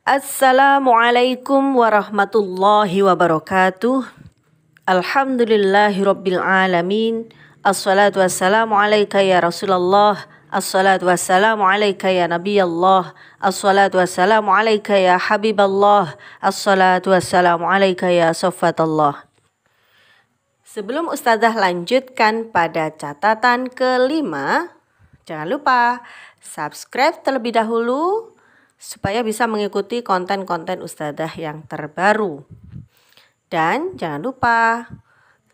Assalamualaikum warahmatullahi wabarakatuh. Alhamdulillahirabbil alamin. Assalatu wassalamu alayka ya Rasulullah. Assalatu wassalamu alayka ya Nabiyallah. Assalatu wassalamu alayka ya Habiballah. Assalatu wassalamu alayka ya Safwatallah. Sebelum Ustazah lanjutkan pada catatan kelima, jangan lupa subscribe terlebih dahulu supaya bisa mengikuti konten-konten Ustazah yang terbaru. Dan jangan lupa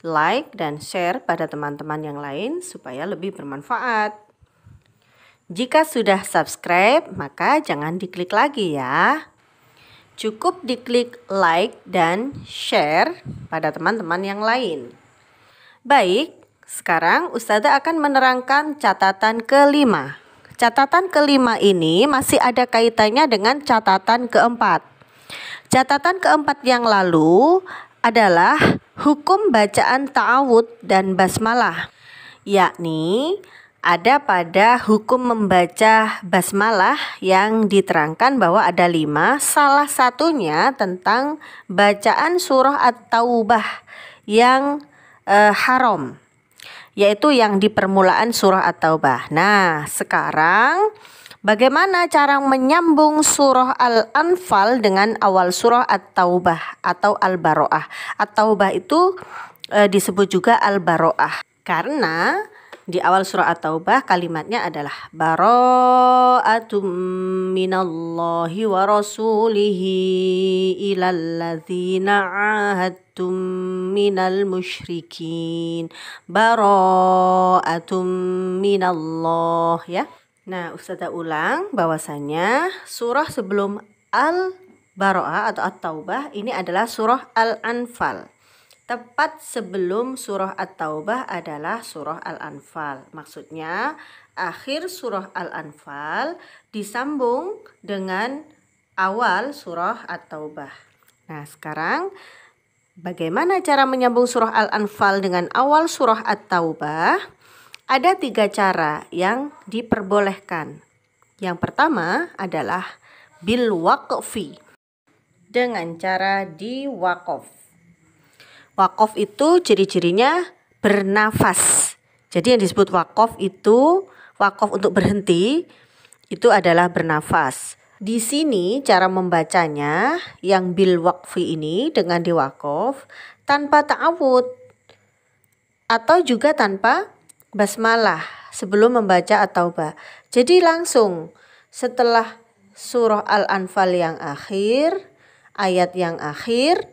like dan share pada teman-teman yang lain supaya lebih bermanfaat. Jika sudah subscribe, maka jangan diklik lagi ya. Cukup diklik like dan share pada teman-teman yang lain. Baik, sekarang Ustazah akan menerangkan catatan kelima. Catatan kelima ini masih ada kaitannya dengan catatan keempat. Catatan keempat yang lalu adalah hukum bacaan ta'awud dan basmalah, yakni ada pada hukum membaca basmalah yang diterangkan bahwa ada 5, salah satunya tentang bacaan surah At-Taubah yang haram, yaitu yang di permulaan surah At-Taubah. Nah, sekarang bagaimana cara menyambung surah Al-Anfal dengan awal surah At-Taubah atau Al-Baro'ah. At-Taubah itu disebut juga Al-Baro'ah karena di awal surah At-Taubah kalimatnya adalah bara'atum minallahi wa rasulihi ilal ladzina ahadtum minal musyrikin. Bara'atum minallah ya. Nah, Ustazah ulang bahwasanya surah sebelum Al-Baro'ah atau At-Taubah ini adalah surah Al-Anfal. Tepat sebelum surah At-Taubah adalah surah Al-Anfal. Maksudnya akhir surah Al-Anfal disambung dengan awal surah At-Taubah. Nah, sekarang bagaimana cara menyambung surah Al-Anfal dengan awal surah At-Taubah? Ada 3 cara yang diperbolehkan. Yang pertama adalah bil waqfi, dengan cara diwaqaf. Waqaf itu ciri-cirinya bernafas. Jadi yang disebut waqaf itu, waqaf untuk berhenti, itu adalah bernafas. Di sini cara membacanya yang bil waqfi ini dengan diwaqaf tanpa ta'awud atau juga tanpa basmalah sebelum membaca At-Taubah. Jadi langsung setelah surah Al-Anfal yang akhir, ayat yang akhir,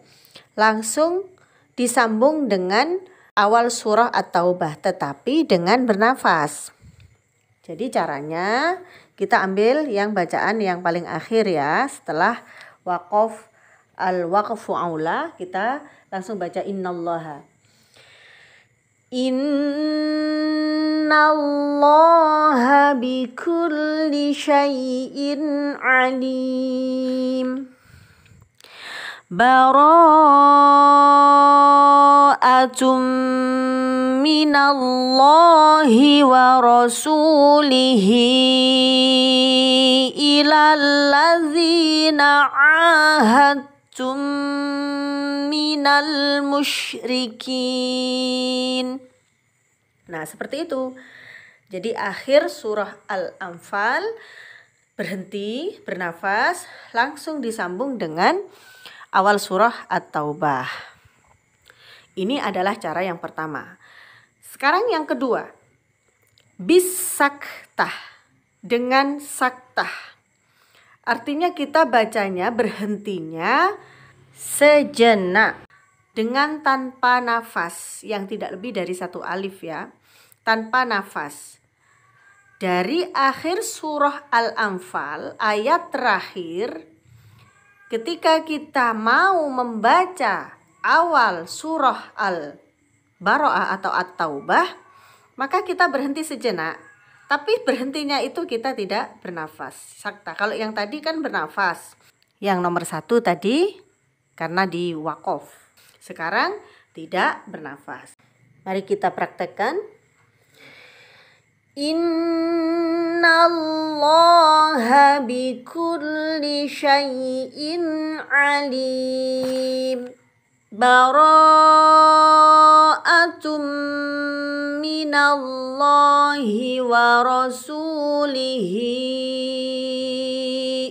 langsung disambung dengan awal surah At-Taubah tetapi dengan bernafas. Jadi caranya kita ambil yang bacaan yang paling akhir ya. Setelah waqaf al-waqfu aula, kita langsung baca innallaha. Innallaha bikulli syai'in alim. Bara'atum minallahi wa rasulihi ilal ladzina ahadtum minal musyrikin. Nah, seperti itu. Jadi akhir surah Al-Anfal berhenti, bernafas, langsung disambung dengan awal surah At-Taubah. Ini adalah cara yang pertama. Sekarang yang kedua, bisaktah, dengan saktah. Artinya kita bacanya berhentinya sejenak dengan tanpa nafas, yang tidak lebih dari 1 alif ya, tanpa nafas. Dari akhir surah Al-Anfal ayat terakhir, ketika kita mau membaca awal surah Al-Baro'ah atau At-Taubah, maka kita berhenti sejenak. Tapi berhentinya itu kita tidak bernafas. Sakta. Kalau yang tadi kan bernafas. Yang nomor 1 tadi karena di waqaf. Sekarang tidak bernafas. Mari kita praktekkan. Innallaha bikulli syai'in alim. Bara'atum minallahi wa rasulihi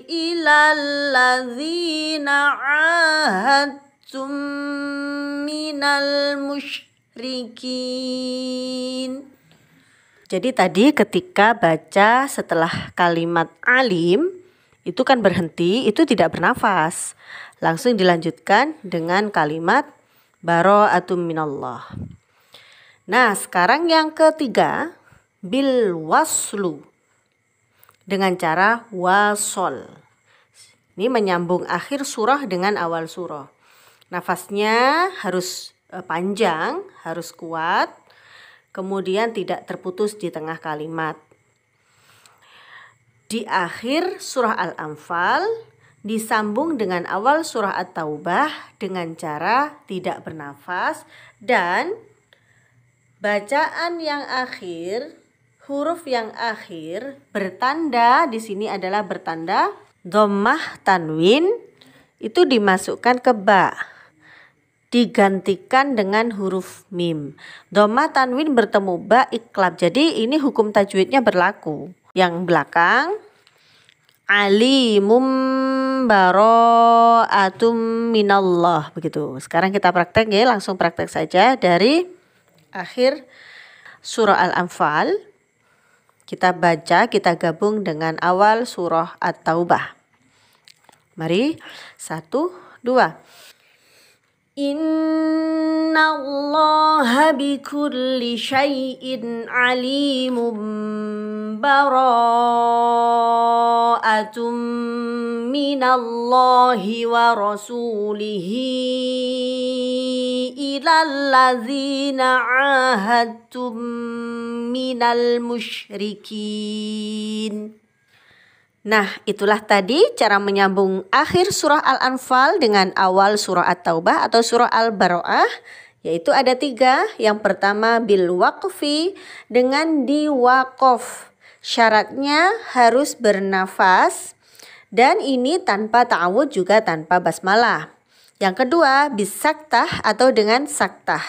ilal ladzina ahadtum minal musyrikin. Jadi tadi ketika baca setelah kalimat alim itu kan berhenti, itu tidak bernafas. Langsung dilanjutkan dengan kalimat bara'atum minallah. Nah, sekarang yang ketiga, bil waslu, dengan cara wasol. Ini menyambung akhir surah dengan awal surah. Nafasnya harus panjang, harus kuat, kemudian tidak terputus di tengah kalimat. Di akhir surah Al-Anfal disambung dengan awal surah At-Taubah dengan cara tidak bernafas, dan bacaan yang akhir, huruf yang akhir bertanda di sini adalah bertanda dhammah tanwin, itu dimasukkan ke ba, digantikan dengan huruf mim. Dhammah tanwin bertemu ba iklab. Jadi ini hukum tajwidnya berlaku. Yang belakang alimum bara'atum minallah, begitu. Sekarang kita praktek ya, langsung praktek saja dari akhir surah Al-Anfal. Kita baca, kita gabung dengan awal surah At-Taubah. Mari, 1, 2. Innallaha bikulli syai'in alimum bara'atum minallahi wa rasulihi ilal ladzina ahadtum minal musyrikin. Nah, itulah tadi cara menyambung akhir surah Al-Anfal dengan awal surah At-Taubah atau surah Al-Bara'ah, yaitu ada 3. Yang pertama bil waqfi, dengan diwaqaf. Syaratnya harus bernafas, dan ini tanpa ta'awud juga tanpa basmalah. Yang kedua bis saktah atau dengan saktah,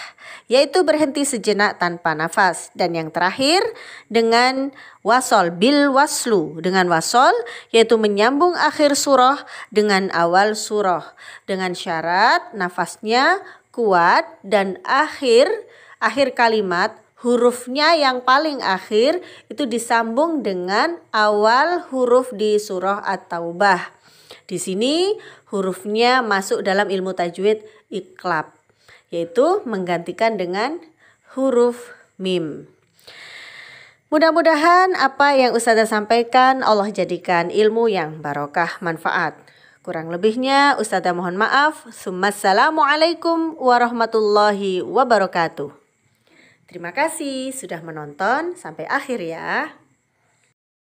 yaitu berhenti sejenak tanpa nafas. Dan yang terakhir dengan wasol, bil waslu, dengan wasol, yaitu menyambung akhir surah dengan awal surah, dengan syarat nafasnya kuat dan akhir kalimat hurufnya yang paling akhir itu disambung dengan awal huruf di surah At-Taubah. Di sini hurufnya masuk dalam ilmu tajwid iklab, yaitu menggantikan dengan huruf mim. Mudah-mudahan apa yang Ustazah sampaikan Allah jadikan ilmu yang barokah, manfaat. Kurang lebihnya Ustazah mohon maaf. Assalamualaikum warahmatullahi wabarakatuh. Terima kasih sudah menonton sampai akhir ya.